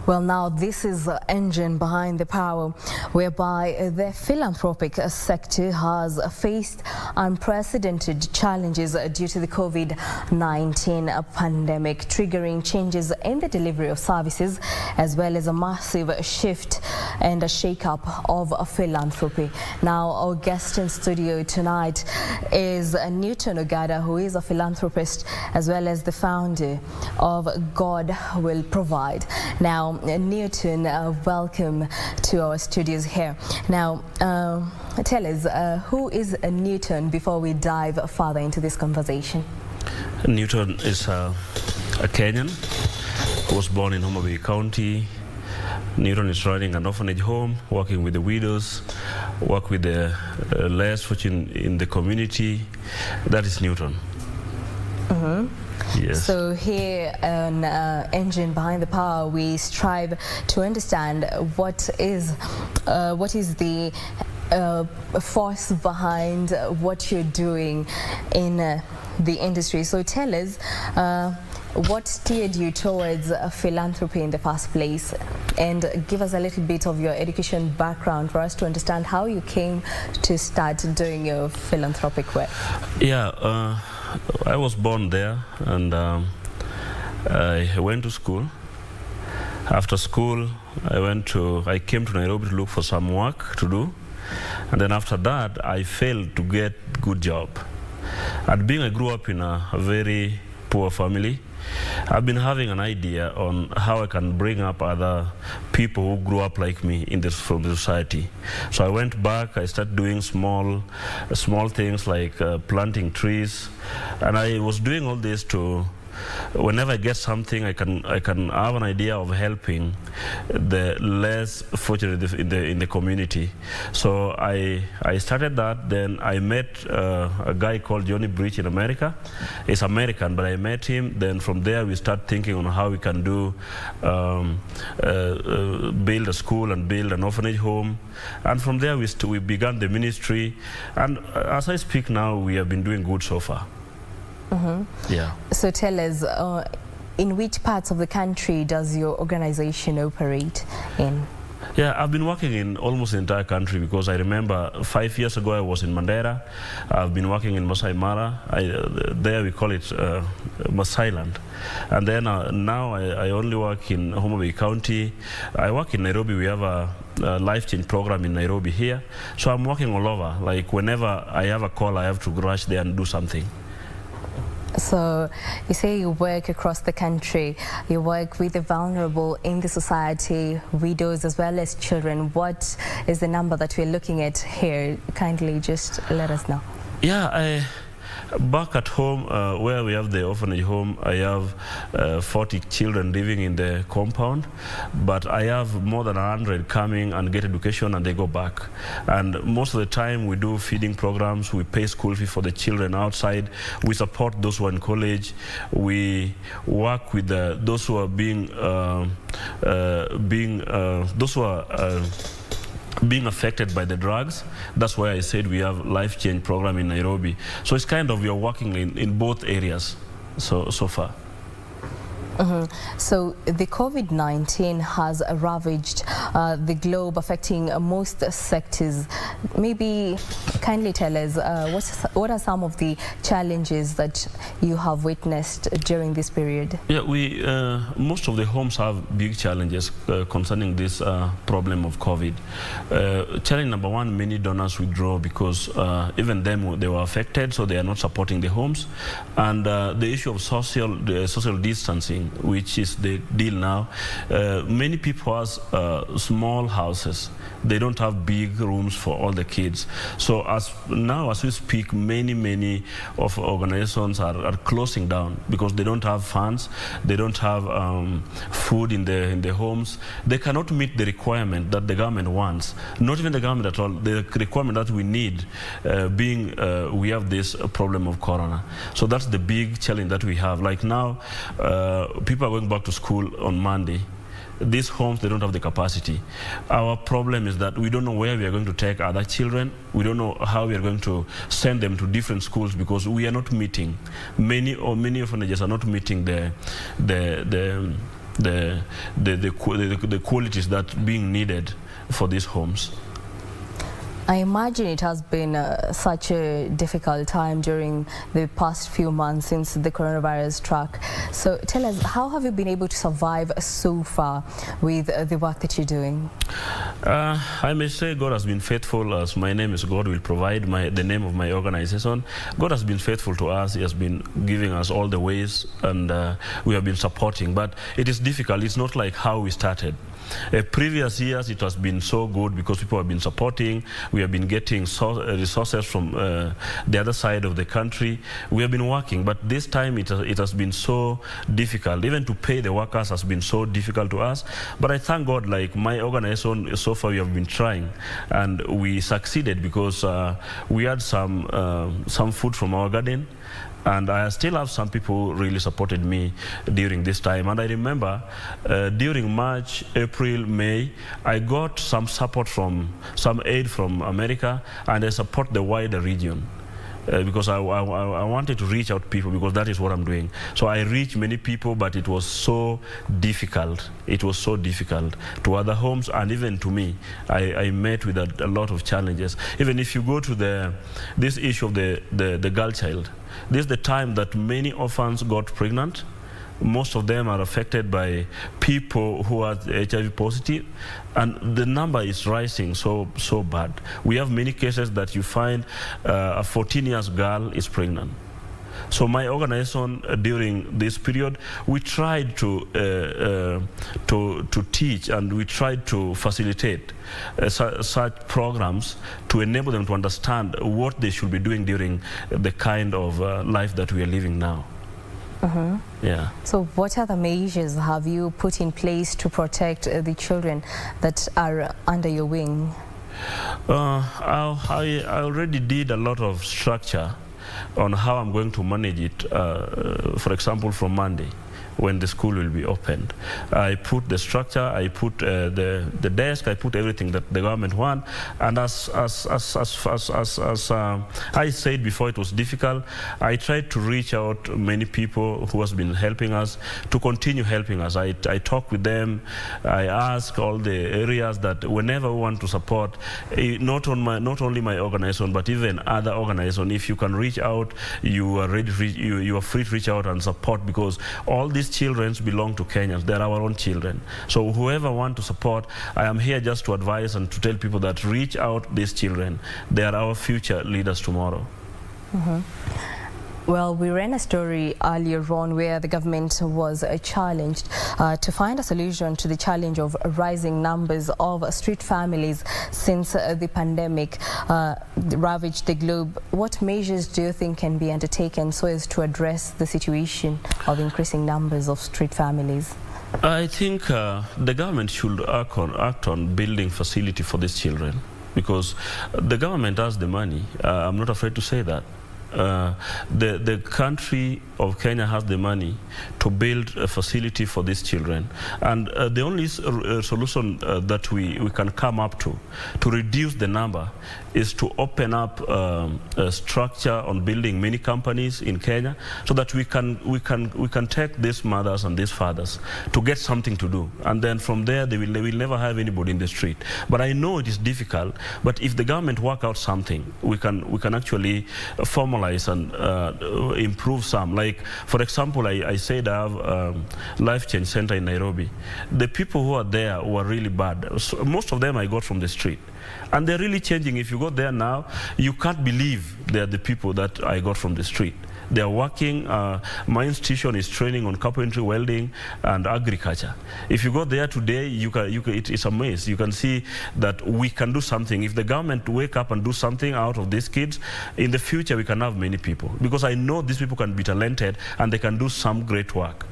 Well, now this is the engine behind the power, whereby the philanthropic sector has faced unprecedented challenges due to the COVID-19 pandemic, triggering changes in the delivery of services, as well as a massive shift and a shake-up of philanthropy. Now, our guest in studio tonight is Newton Oganda, who is a philanthropist as well as the founder of God Will Provide. Now, Newton, welcome to our studios here. Now, tell us, who is Newton before we dive further into this conversation? Newton is a Kenyan who was born in Homa Bay County. Newton is running an orphanage home, working with the widows, work with the less fortunate in the community. That is Newton. Mm-hmm. Yes. So here on Engine Behind the Power, we strive to understand what is the force behind what you're doing in the industry. So tell us, what steered you towards philanthropy in the first place, and give us a little bit of your education background for us to understand how you came to start doing your philanthropic work. Yeah, I was born there, and I went to school. After school, I came to Nairobi to look for some work to do, and then after that, I failed to get good job. And being I grew up in a very poor family, I've been having an idea on how I can bring up other people who grew up like me from the society. So I went back, I started doing small things like planting trees, and I was doing all this to, whenever I get something, I can have an idea of helping the less fortunate in the community. So I started that. Then I met a guy called Johnny Bridge in America. He's American, but I met him. Then from there we start thinking on how we can do build a school and build an orphanage home. And from there we began the ministry. And as I speak now, we have been doing good so far. Mm-hmm. Yeah. So tell us, in which parts of the country does your organization operate in? Yeah, I've been working in almost the entire country, because I remember 5 years ago I was in Mandera. I've been working in Masai Mara. There we call it Masai Land. And then now I only work in Homa Bay County. I work in Nairobi. We have a life change program in Nairobi here. So I'm working all over. Like whenever I have a call, I have to rush there and do something. So you say you work across the country, you work with the vulnerable in the society, widows as well as children. What is the number that we're looking at here? Kindly just let us know. Yeah, back at home, where we have the orphanage home, I have 40 children living in the compound, but I have more than 100 coming and get education and they go back. And most of the time we do feeding programs, we pay school fee for the children outside, we support those who are in college, we work with those who are being affected by the drugs. That's why I said we have life change program in Nairobi. So it's kind of, we are working in both areas so far. Mm-hmm. So the COVID-19 has ravaged the globe, affecting most sectors. Maybe kindly tell us, what are some of the challenges that you have witnessed during this period? Yeah, most of the homes have big challenges concerning this problem of COVID. Challenge number one, many donors withdraw because even them, they were affected, so they are not supporting the homes. And the issue of social distancing, which is the deal now. Many people have small houses. They don't have big rooms for all the kids. So as we speak, many of organizations are closing down because they don't have funds, they don't have food in the homes. They cannot meet the requirement that the government wants. Not even the government at all. The requirement that we need, we have this problem of corona. So that's the big challenge that we have. Like now, people are going back to school on Monday. These homes, they don't have the capacity. Our problem is that we don't know where we are going to take other children. We don't know how we are going to send them to different schools because we are not meeting. Many orphanages are not meeting the the qualities that being needed for these homes. I imagine it has been such a difficult time during the past few months since the coronavirus struck. So tell us, how have you been able to survive so far with the work that you're doing? I may say God has been faithful. As my name is God Will Provide, the name of my organization. God has been faithful to us. He has been giving us all the ways, and we have been supporting. But it is difficult. It's not like how we started. Previous years it has been so good because people have been supporting. We have been getting resources from the other side of the country. We have been working, but this time it has been so difficult. Even to pay the workers has been so difficult to us. But I thank God, like my organization, so far we have been trying, and we succeeded because we had some food from our garden. And I still have some people really supported me during this time. And I remember during March, April, May, I got some support some aid from America, and I support the wider region. Because I wanted to reach out to people, because that is what I'm doing. So I reached many people, but it was so difficult. It was so difficult to other homes, and even to me. I met with a lot of challenges. Even if you go to this issue of the girl child, this is the time that many orphans got pregnant. Most of them are affected by people who are HIV positive, and the number is rising so bad. We have many cases that you find a 14-year girl is pregnant. So my organization during this period, we tried to teach, and we tried to facilitate such programs to enable them to understand what they should be doing during the kind of life that we are living now. Yeah. So what other measures have you put in place to protect the children that are under your wing? I already did a lot of structure on how I'm going to manage it, for example, from Monday, when the school will be opened. I put the structure, I put the desk, I put everything that the government want. And as I said before, it was difficult. I tried to reach out many people who has been helping us to continue helping us. I talk with them. I ask all the areas that whenever we want to support, not only my organization, but even other organizations, if you can reach out, you are ready. You are free to reach out and support, because all these children belong to Kenyans. They're our own children. So whoever want to support, I am here just to advise and to tell people that reach out these children. They are our future leaders tomorrow. Well, we ran a story earlier on where the government was challenged to find a solution to the challenge of rising numbers of street families since the pandemic ravaged the globe. What measures do you think can be undertaken so as to address the situation of increasing numbers of street families? I think the government should act on building facility for these children, because the government has the money. I'm not afraid to say that. The country of Kenya has the money to build a facility for these children, and the only solution that we can come up to reduce the number is to open up a structure on building many companies in Kenya, so that we can take these mothers and these fathers to get something to do, and then from there they will never have anybody in the street. But I know it is difficult, but if the government work out something, we can actually formalize and improve some. Like, for example, I said I have Life Change Center in Nairobi. The people who are there were really bad. So most of them I got from the street. And they're really changing. If you go there now, you can't believe they're the people that I got from the street. They're working. My institution is training on carpentry, welding, and agriculture. If you go there today, it's amazing. You can see that we can do something. If the government wake up and do something out of these kids, in the future we can have many people. Because I know these people can be talented and they can do some great work.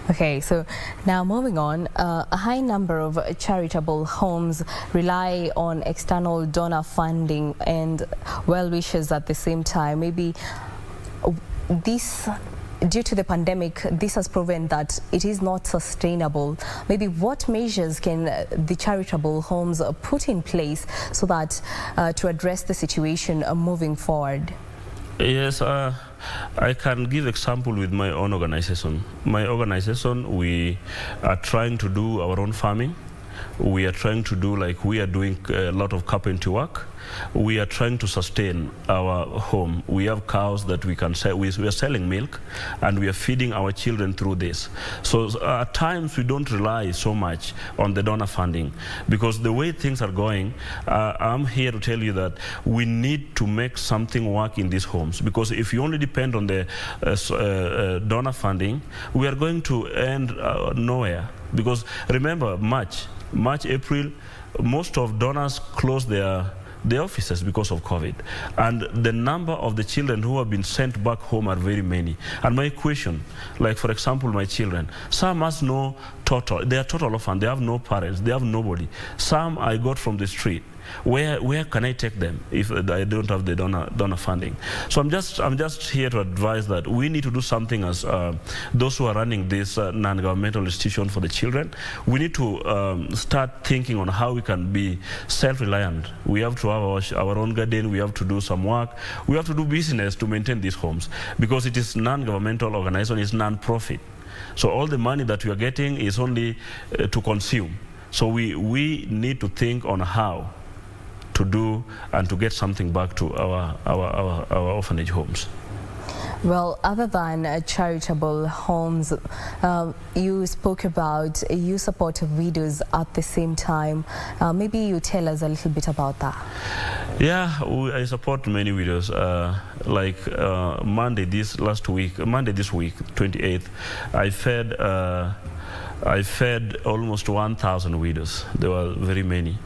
Okay, so now moving on, a high number of charitable homes rely on external donor funding and well-wishers at the same time. Maybe this, due to the pandemic, this has proven that it is not sustainable. Maybe what measures can the charitable homes put in place so that to address the situation moving forward? Yes, I can give example with my own organization. My organization, we are trying to do our own farming. We are trying to do, like, we are doing a lot of carpentry work. We are trying to sustain our home. We have cows that we can sell. We are selling milk, and we are feeding our children through this. So at times we don't rely so much on the donor funding, because the way things are going, I'm here to tell you that we need to make something work in these homes, because if you only depend on the donor funding, we are going to end nowhere. Because remember, March, April, most of donors close their offices because of COVID. And the number of the children who have been sent back home are very many. And my question, like for example, my children, some must know they are total orphan, they have no parents, they have nobody. Some I got from the street. Where can I take them if I don't have the donor funding? So I'm just here to advise that we need to do something as those who are running this non-governmental institution for the children. We need to start thinking on how we can be self-reliant. We have to have our own garden. We have to do some work. We have to do business to maintain these homes, because it is non-governmental organization, it's non-profit. So all the money that we are getting is only to consume. So we need to think on how to do and to get something back to our orphanage homes. Well, other than charitable homes, you spoke about you support widows at the same time. Maybe you tell us a little bit about that. Yeah, I support many widows. Like Monday this week, 28th, I fed almost 1,000 widows. There were very many.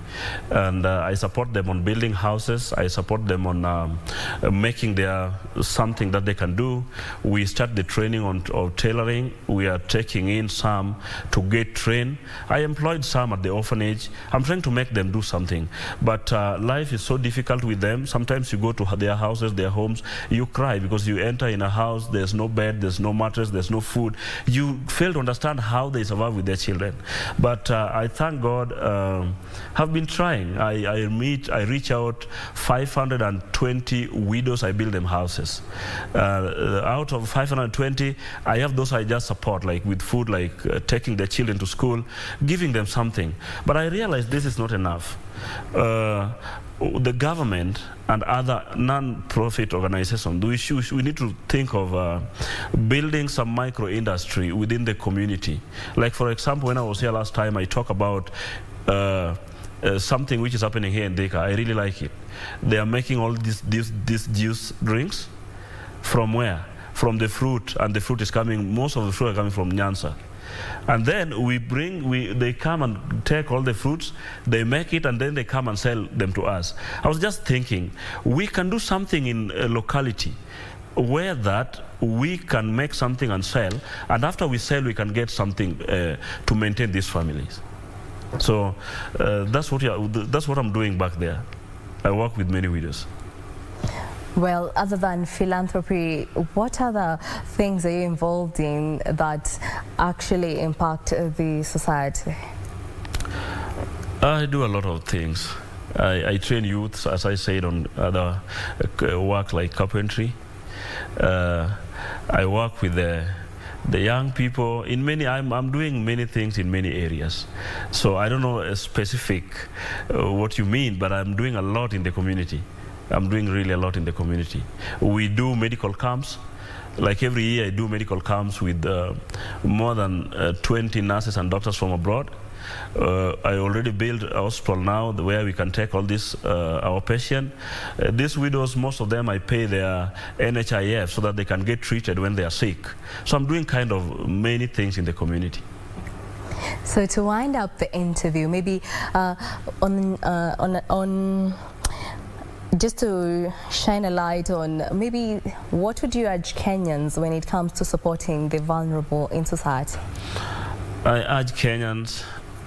And I support them on building houses. I support them on making something that they can do. We start the training on tailoring. We are taking in some to get trained. I employed some at the orphanage. I'm trying to make them do something. But life is so difficult with them. Sometimes you go to their houses, their homes, you cry because you enter in a house, there's no bed, there's no mattress, there's no food. You fail to understand how they survive with their children. But I thank God, have been trying. I reach out 520 widows, I build them houses. Out of 520, I have those I just support, like with food, like taking their children to school, giving them something. But I realized this is not enough. The government and other non-profit organizations, we need to think of building some micro-industry within the community. Like for example, when I was here last time, I talked about something which is happening here in Thika. I really like it. They are making all these juice drinks. From where? From the fruit, and the fruit is coming, most of the fruit are coming from Nyanza. And then they come and take all the fruits, they make it, and then they come and sell them to us. I was just thinking, we can do something in a locality where that we can make something and sell, and after we sell, we can get something to maintain these families. So that's what I'm doing back there. I work with many widows. Well, other than philanthropy, what other things are you involved in that actually impact the society? I do a lot of things. I train youths, as I said, on other work like carpentry. I work with the young people in many. I'm doing many things in many areas. So I don't know a specific what you mean, but I'm doing a lot in the community. I'm doing really a lot in the community. We do medical camps. Like every year I do medical camps with more than 20 nurses and doctors from abroad. I already built a hospital now where we can take all this, our patients. These widows, most of them I pay their NHIF so that they can get treated when they are sick. So I'm doing kind of many things in the community. So to wind up the interview, maybe on just to shine a light on maybe what would you urge Kenyans when it comes to supporting the vulnerable in society? I urge Kenyans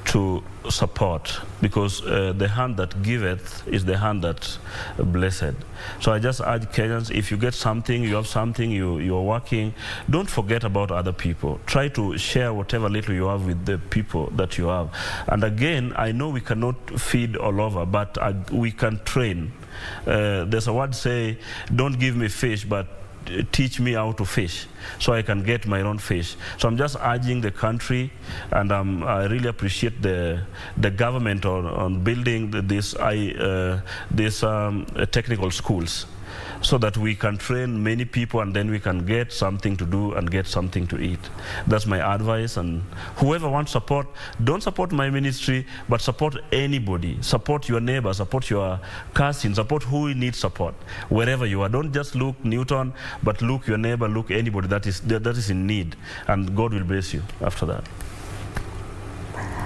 to support, because the hand that giveth is the hand that blessed. So I just urge Kenyans, if you get something, you have something, you're working, don't forget about other people. Try to share whatever little you have with the people that you have. And again, I know we cannot feed all over, but we can train. There's a word say, don't give me fish, but teach me how to fish so I can get my own fish. So I'm just urging the country, and I really appreciate the government on building these technical schools, so that we can train many people and then we can get something to do and get something to eat. That's my advice. And whoever wants support, don't support my ministry, but support anybody. Support your neighbor, support your cousin, support who needs support, wherever you are. Don't just look Newton, but look your neighbor, look anybody that is in need, and God will bless you after that.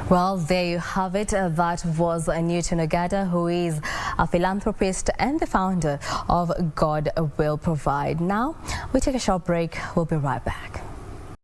Well, there you have it. That was Newton Oganda, who is a philanthropist and the founder of God Will Provide. Now, we take a short break. We'll be right back.